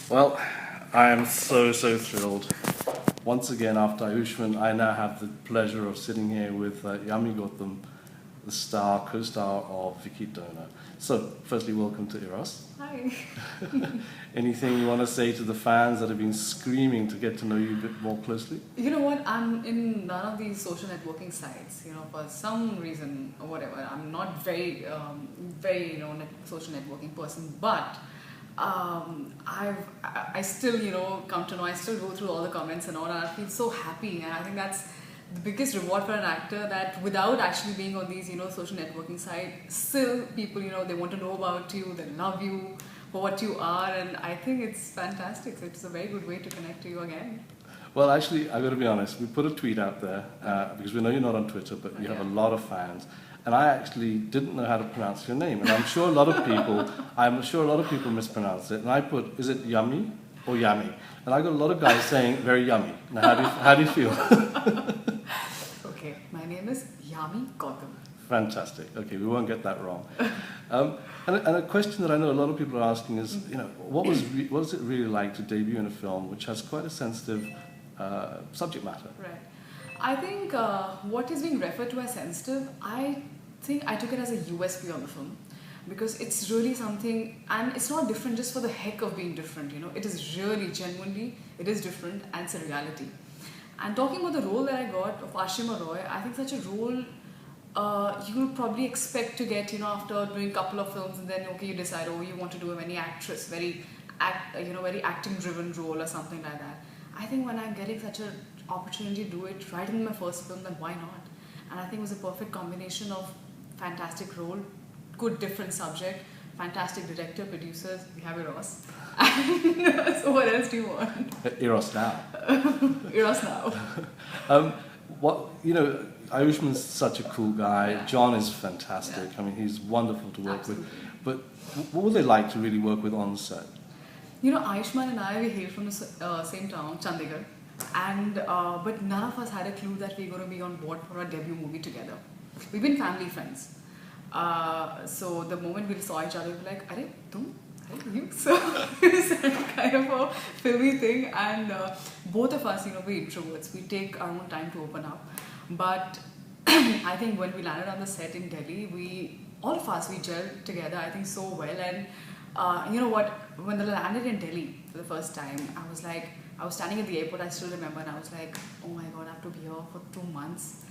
Well, I am so thrilled. Once again, after Ayushmann, I now have the pleasure of sitting here with Yaami Gautam, the co-star of Vicky. So, firstly, welcome to Eros. Hi. Anything you want to say to the fans that have been screaming to get to know you a bit more closely? You know what? I'm in none of these social networking sites. For some reason or whatever, I'm not very, social networking person. But I still, come to know. I still go through all the comments and all, and I feel so happy. And I think that's the biggest reward for an actor, that without actually being on these, social networking sites, still people, they want to know about you, they love you for what you are, and I think it's fantastic. So it's a very good way to connect to you again. Well, actually, I've got to be honest, we put a tweet out there, because we know you're not on Twitter, but you have a lot of fans, and I actually didn't know how to pronounce your name, and I'm sure a lot of people mispronounce it, and I put, is it Yummy or Yami? And I got a lot of guys saying, very yummy. Now, how do you feel? Okay, my name is Yaami Gautam. Fantastic. Okay, we won't get that wrong. And a question that I know a lot of people are asking is, what was it really like to debut in a film which has quite a sensitive subject matter? Right. I think what is being referred to as sensitive, I think I took it as a USP on the film, because it's really something, and it's not different just for the heck of being different. It is really genuinely, it is different, and it's a reality. And talking about the role that I got of Ashima Roy, I think such a role you will probably expect to get, after doing a couple of films, and then you decide, you want to do any actress, very acting-driven role or something like that. I think when I'm getting such an opportunity to do it right in my first film, then why not? And I think it was a perfect combination of fantastic role, good different subject, fantastic director, producers. We have Eros. So what else do you want? Eros now. Eros now. Ayushmann's such a cool guy. Yeah. John is fantastic. Yeah. I mean, he's wonderful to work Absolutely. with. But what would they like to really work with on set? Ayushmann and I, we hail from the same town, Chandigarh. And but none of us had a clue that we're going to be on board for our debut movie together. We've been family friends. So the moment we saw each other, we were like, "Arey, tum? Arey, you?" So it's kind of a filmy thing. And both of us, we're introverts. We take our own time to open up. But I think when we landed on the set in Delhi, all of us, we gelled together, I think, so well. And you know what? When they landed in Delhi for the first time, I was standing at the airport, I still remember, and I was like, oh my God, I have to be here for 2 months.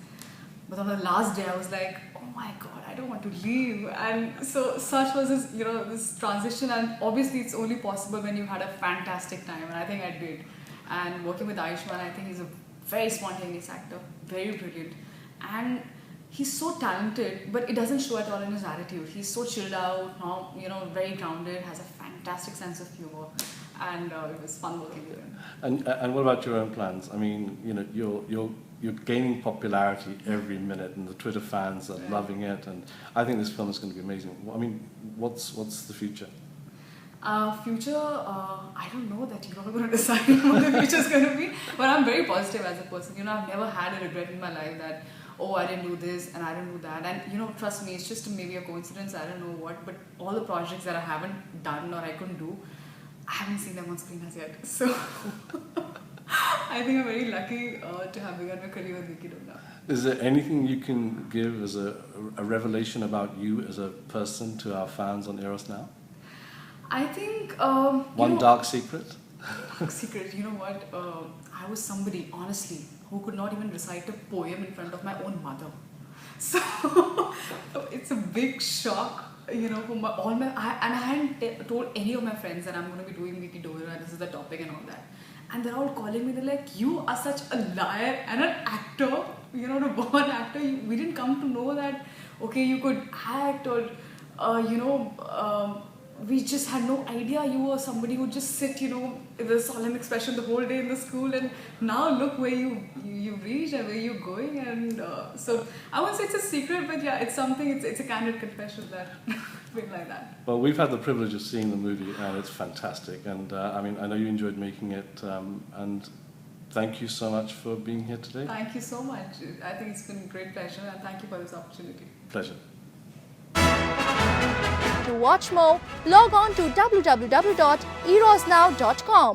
But on the last day, I was like, oh my God, I don't want to leave. And so such was this, this transition. And obviously, it's only possible when you had a fantastic time. And I think I did. And working with Ayushmann, I think he's a very spontaneous actor, very brilliant. And he's so talented, but it doesn't show at all in his attitude. He's so chilled out, very grounded, has a fantastic sense of humor. And it was fun working with him. And what about your own plans? I mean, you're gaining popularity every minute, and the Twitter fans are loving it. And I think this film is going to be amazing. I mean, what's the future? I don't know, that you're not going to decide what the future is going to be. But I'm very positive as a person. I've never had a regret in my life that, I didn't do this and I didn't do that. And, trust me, it's just maybe a coincidence, I don't know what. But all the projects that I haven't done or I couldn't do, I haven't seen them on screen as yet. So I think I'm very lucky to have begun my career with Vicky. Is there anything you can give as a revelation about you as a person to our fans on Eros now? I think... One dark secret? Dark secret, you know what? I was somebody, honestly, who could not even recite a poem in front of my own mother. So it's a big shock, for I hadn't told any of my friends that I'm going to be doing Vicky and this is the topic and all that. And they're all calling me, they're like, you are such a liar and an actor, a born actor. We didn't come to know that, you could act or, we just had no idea you were somebody who just sit, with a solemn expression the whole day in the school, and now look where you've reached and where you're going. And so I won't say it's a secret, but yeah, it's something, it's a candid confession that been like that. Well, we've had the privilege of seeing the movie, and it's fantastic. And I know you enjoyed making it, and thank you so much for being here today. Thank you so much. I think it's been a great pleasure, and thank you for this opportunity. Pleasure. To watch more, log on to www.erosnow.com.